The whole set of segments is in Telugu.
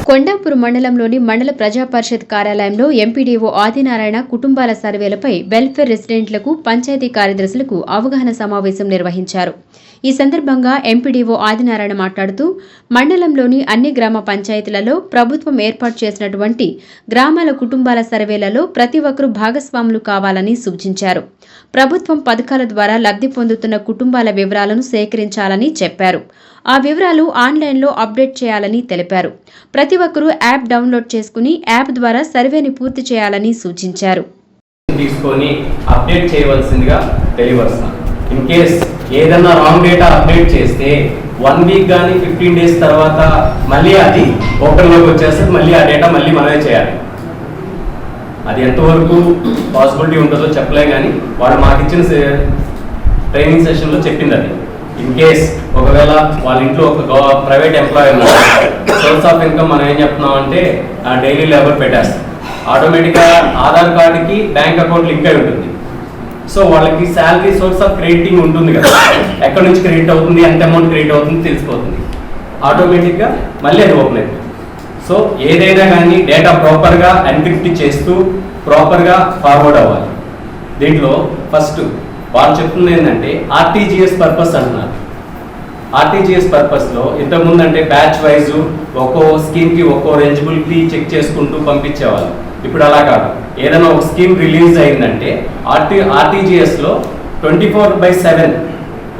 కొండాపూర్ మండలంలోని మండల ప్రజా పరిషత్ కార్యాలయంలో ఎంపీడీఓ ఆదినారాయణ కుటుంబాల సర్వేలపై వెల్ఫేర్ రెసిడెంట్లకు పంచాయతీ కార్యదర్శులకు అవగాహన సమావేశం నిర్వహించారు. ఈ సందర్భంగా ఎంపీడీఓ ఆదినారాయణ మాట్లాడుతూ మండలంలోని అన్ని గ్రామ పంచాయతీలలో ప్రభుత్వం ఏర్పాటు చేసినటువంటి గ్రామాల కుటుంబాల సర్వేలలో ప్రతి ఒక్కరూ భాగస్వాములు కావాలని సూచించారు. ప్రభుత్వం పథకాల ద్వారా లబ్ధి పొందుతున్న కుటుంబాల వివరాలను సేకరించాలని చెప్పారు. ఆ వివరాలు ఆన్లైన్లో అప్డేట్ చేయాలని తెలిపారు. ప్రతి ఒక్కరూ యాప్ డౌన్లోడ్ చేసుకుని యాప్ ద్వారా సర్వేని పూర్తి చేయాలని సూచించారు. తీసుకొని అప్డేట్ చేయవలసిందిగా తెలియవస్తాను. ఇన్ కేస్ ఏదన్నా రాంగ్ డేటా అప్డేట్ చేస్తే 1 వీక్ కానీ 15 డేస్ తర్వాత మళ్ళీ అది ఓపెన్లోకి వచ్చేస్తే మళ్ళీ ఆ డేటా మళ్ళీ మనమే చేయాలి. అది ఎంతవరకు పాసిబిలిటీ ఉంటుందో చెప్పలేం, కానీ వాళ్ళు మాకు ఇచ్చిన ట్రైనింగ్ సెషన్లో చెప్పింది అది. ఇన్ కేస్ ఒకవేళ వాళ్ళ ఇంట్లో ఒక ప్రైవేట్ ఎంప్లాయీ ఉన్నారు, సోర్స్ ఆఫ్ ఇన్కమ్ మనం ఏం చెప్తున్నాం అంటే డైలీ లేబర్ పెట్టేస్తాం. ఆటోమేటిక్గా ఆధార్ కార్డుకి బ్యాంక్ అకౌంట్ లింక్ అయి ఉంటుంది. సో వాళ్ళకి శాలరీ సోర్స్ ఆఫ్ క్రెడిటింగ్ ఉంటుంది కదా, ఎక్కడి నుంచి క్రెడిట్ అవుతుంది, ఎంత అమౌంట్ క్రెడిట్ అవుతుంది తెలిసిపోతుంది. ఆటోమేటిక్గా మళ్ళీ అది ఓపెన్ అవుతుంది. సో ఏదైనా కానీ డేటా ప్రాపర్గా ఎన్క్రిప్ట్ చేస్తూ ప్రాపర్గా ఫార్వర్డ్ అవ్వాలి. దీంట్లో ఫస్ట్ వాళ్ళు చెప్తుంది ఏంటంటే ఆర్టీజీఎస్ పర్పస్ అంటున్నారు. ఆర్టీజీఎస్ పర్పస్లో ఇంతకుముందు అంటే బ్యాచ్ వైజ్ ఒక్కో స్కీమ్కి ఒక్కో ఎలిజిబిలిటీ చెక్ చేసుకుంటూ పంపించేవాళ్ళు. ఇప్పుడు అలా కాదు. ఏదైనా ఒక స్కీమ్ రిలీజ్ అయిందంటే ఆర్టీజీఎస్లో 24/7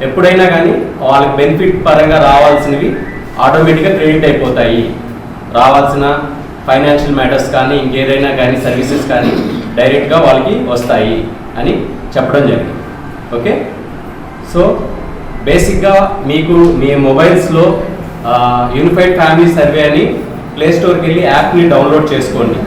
ఎప్పుడైనా కానీ వాళ్ళకి బెనిఫిట్ పరంగా రావాల్సినవి ఆటోమేటిక్గా క్రెడిట్ అయిపోతాయి. రావాల్సిన ఫైనాన్షియల్ మ్యాటర్స్ కానీ ఇంకేదైనా కానీ సర్వీసెస్ కానీ డైరెక్ట్గా వాళ్ళకి వస్తాయి అని చెప్పడం జరిగింది. ఓకే, సో బేసిక్గా మీకు మీ మొబైల్స్లో యూనిఫైడ్ ఫ్యామిలీ సర్వే అని ప్లే స్టోర్కి వెళ్ళి యాప్ని డౌన్లోడ్ చేసుకోండి.